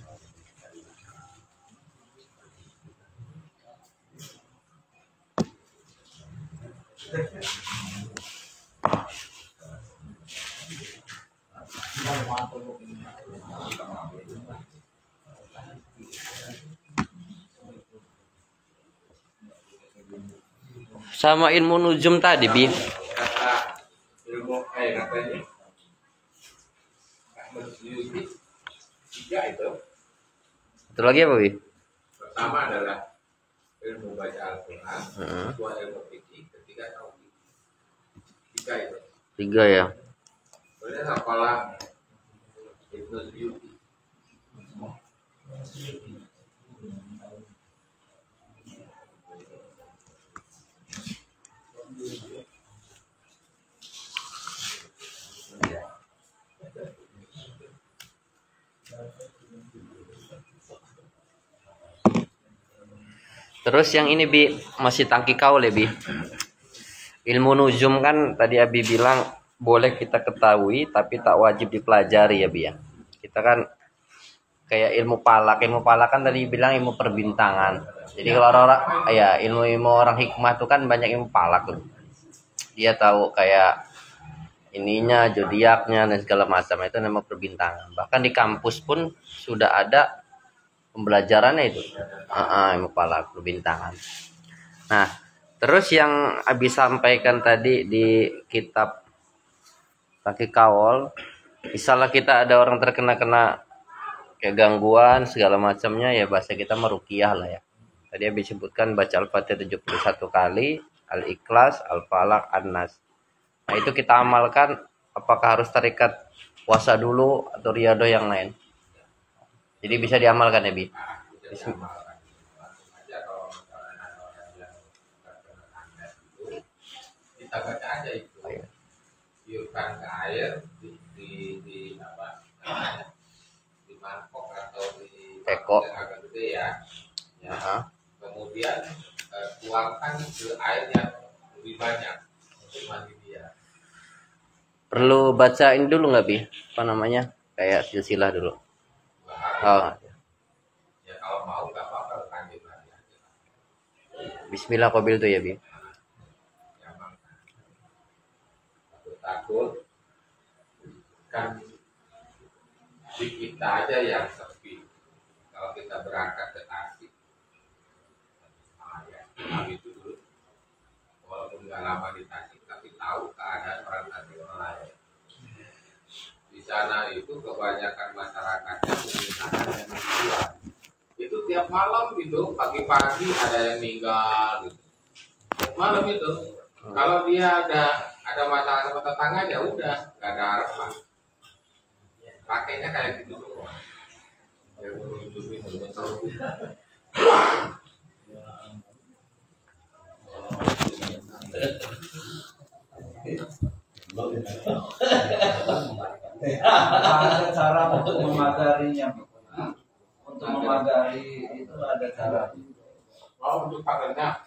Sama ilmu nujum tadi Bi. Kata ilmu katanya tiga itu. Satu lagi apa Bi? Pertama adalah ilmu baca Al-Quran, kedua ilmu fikih, ketiga tauhid. Tiga itu. Tiga ya. Boleh sekolah Ibnu Suyuti. Terus yang ini Bi, masih tangki kaul ya Bi. Ilmu nujum kan tadi Abi bilang boleh kita ketahui tapi tak wajib dipelajari ya Bi ya. Kita kan kayak ilmu palak kan tadi bilang ilmu perbintangan. Jadi kalau orang ya ilmu orang hikmah itu kan banyak ilmu palak tuh. Dia tahu kayak ininya, zodiaknya dan segala macam, itu nama perbintangan. Bahkan di kampus pun sudah ada pembelajarannya itu. Ilmu palak perbintangan. Nah, terus yang Abi sampaikan tadi di kitab Tangki Kaul, misalnya kita ada orang terkena kayak gangguan segala macamnya, ya bahasa kita meruqyah lah ya. Tadi Abi sebutkan baca Al-Fatihah 71 kali, Al-Ikhlas, Al-Falaq, An-Nas. Nah, itu kita amalkan, apakah harus tarikat puasa dulu atau riyadhah yang lain? Jadi bisa diamalkan ya Bi. Kita baca aja itu. Tiupkan ke air di apa namanya? Di mangkok atau di teko yang agak gede ya. Kemudian tuangkan ke air yang lebih banyak untuk mandi dia. Perlu bacain dulu nggak Bi? Apa namanya? Kayak silsilah dulu. Ya kalau mau nggak apa-apa lanjut aja. Bismillah qabil tuh ya Bi. Takut kan di kita aja yang sepi. Kalau kita berangkat ke Tasik, itu dulu. Walaupun nggak lama di Tasik, tapi tahu keadaan orang Tasik lain. Di sana itu kebanyakan masyarakatnya menggunakan yang jual. Itu tiap malam gitu, pagi-pagi ada yang meninggal gitu. Malam itu, kalau dia ada masalah sama tetangga ya udah, nggak ada harapan. Pakainya kayak gitu semua. Ada cara untuk memagarinya. Untuk memagari itu ada cara. Untuk pagarnya.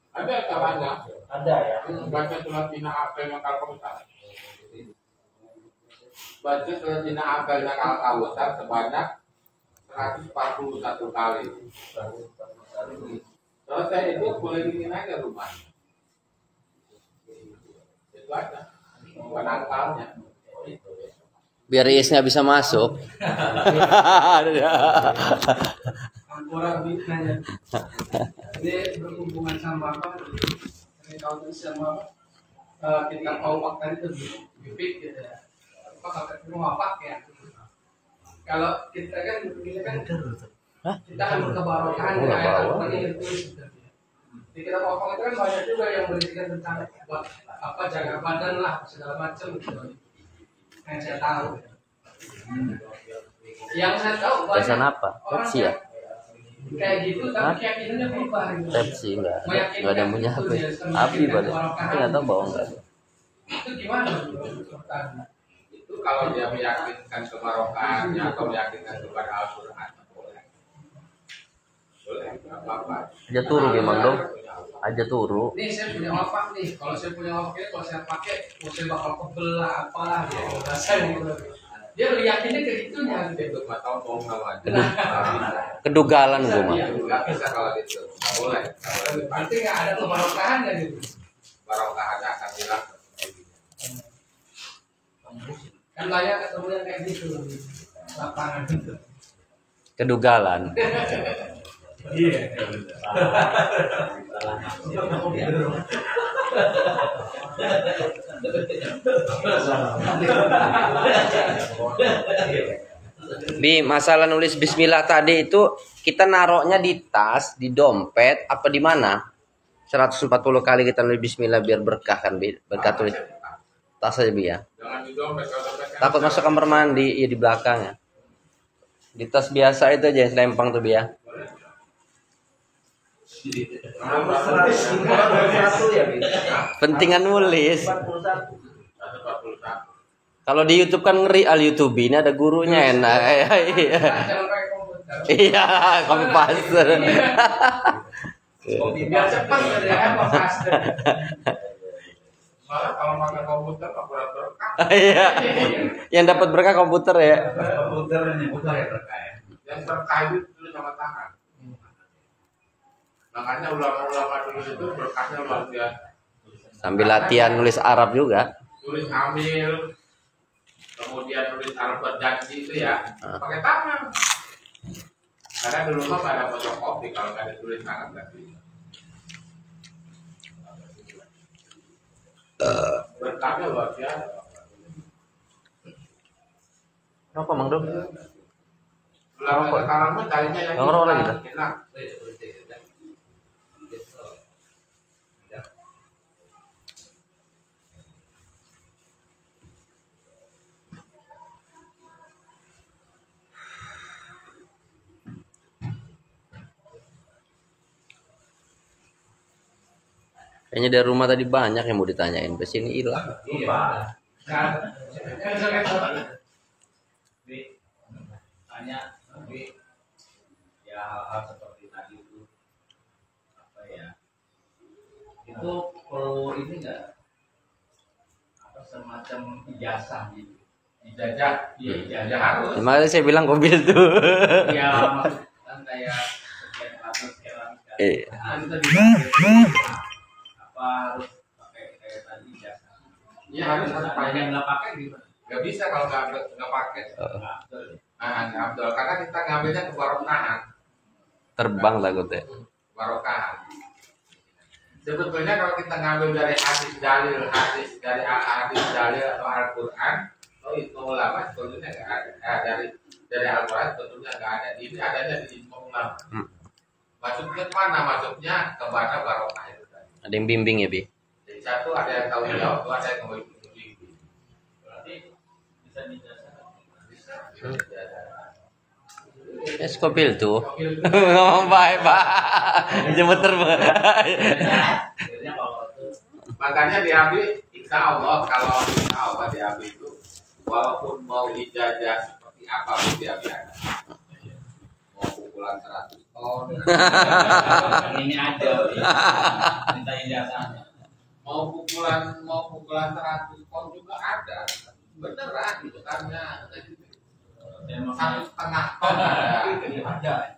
Ada caranya. Ada ya. Baca surat Tina Apel Nakal Kautar. Baca surat Tina Apel Nakal Kautar sebanyak 141 kali. Selesai itu boleh bikin aja rumahnya. Itu aja. Bukan akalnya. Biar Iis nggak bisa masuk. Orang nanya, dia berhubungan sama apa? Kalau sama kita tahu fakta itu bibit gitu ya. Apa kata semua apa ya? Kalau kita kan kita kan berkebarokan kayak tadi itu. Di kita ngomong itu kan banyak juga yang berisikan tentang apa jaga badan lah segala macam gitu. Yang saya tahu. Yang saya tahu banyak Pesan apa? Pepsi ya? Kayak gitu tapi keyakinannya berubah gitu. Pepsi enggak ada yang punya HP. Api pada. Tapi nggak tahu bawa enggak. Itu gimana? Itu kalau dia meyakinkan kebarokannya atau meyakinkan kepada Al-Quran boleh. Boleh, nggak apa-apa. Aja turu memang dong. Aja turu. Nih saya punya wafak nih. Kalau saya punya wafak ini kalau saya pakai, saya bakal pebel lah apalah gitu. Saya gitu. Dia yakinnya ke itunya gitu. Itu nggak tahu bohong namanya. Kedugalan gue mah. Nggak bisa kalau gitu. Nggak boleh. Berarti nggak ada kebarokahannya gitu. Barokahannya akan hilang. Kan banyak ketemu yang kayak gitu lapangan gitu. Kedugalan. Iya. Bi, masalah nulis bismillah tadi itu kita naroknya di tas, di dompet, apa di mana? 140 kali kita nulis bismillah biar berkah kan, Bi. Berkah tulis tas aja, Bi ya. Jangan di dompet, kalau dompet kan Takut masuk kamar mandi, ya di belakangnya. Di tas biasa itu aja yang selempang tuh, Bi ya. Pentingan nulis. 141. Kalau di YouTube kan ngeri al YouTube ini ada gurunya enak. Jangan pakai komputer. Iya, copy paste. Biar cepat dari apa paste. Malah kalau pakai komputer nggak pernah berkah. Iya. Yang dapat berkah komputer ya. Komputernya bukan ya berkah ya. Yang berkah itu tulis sama tangan. Makanya ulama-ulama dulu itu berkahnya luar biasa. Sambil latihan nulis Arab juga. Tulis amil, kemudian tulis Arab berjanji itu ya, pakai tangan. Karena dulu mah nggak ada fotokopi, kalau nggak ada tulis tangan nggak bisa. Berkahnya luar biasa. Apa Mang Dom? Ulama sekarang mah carinya yang Ngerokok lagi dah? enak. Kayaknya dari rumah tadi banyak yang mau ditanyain, ke sini hilang. Iya. Kan Tanya, tapi ya hal seperti tadi itu apa ya? Itu perlu ini enggak? Apa semacam ijazah gitu? Ijazah, iya ijazah harus. Makanya saya bilang mobil tuh. Ya maksud kan kayak sekian ratus sekian Iya. kan kita bisa apa harus pakai kayak tadi ijazah? Iya harus pakai. Yang nggak pakai gimana? Nggak bisa kalau nggak pakai. Abdul, karena kita ngambilnya ke barokahan. Terbang takutnya. Barokahan. Sebetulnya kalau kita ngambil dari hadis dalil atau Al-Quran, oh itu ulama sebetulnya nggak ada. Dari Al-Quran sebetulnya nggak ada. Ini adanya di semua ulama. Maksudnya mana? Maksudnya kepada barokah itu tadi. Ada yang bimbing ya, Bi? Jadi satu ada yang tahu jawab, dua ada yang mau ikut bimbing. Berarti bisa dijelasin. Bisa. Skopil tuh. Skopil itu. Ngomong baik, Pak. Jemput Akhirnya kalau itu Makanya di Abi, insya Allah kalau insya Allah di Abi itu walaupun mau dijajah seperti apa pun di Abi ada. Mau pukulan 100 ton, yang ini aja, minta ijazahnya. mau pukulan 100 ton juga ada. Beneran gitu karena Dan satu setengah ton ada. Ada.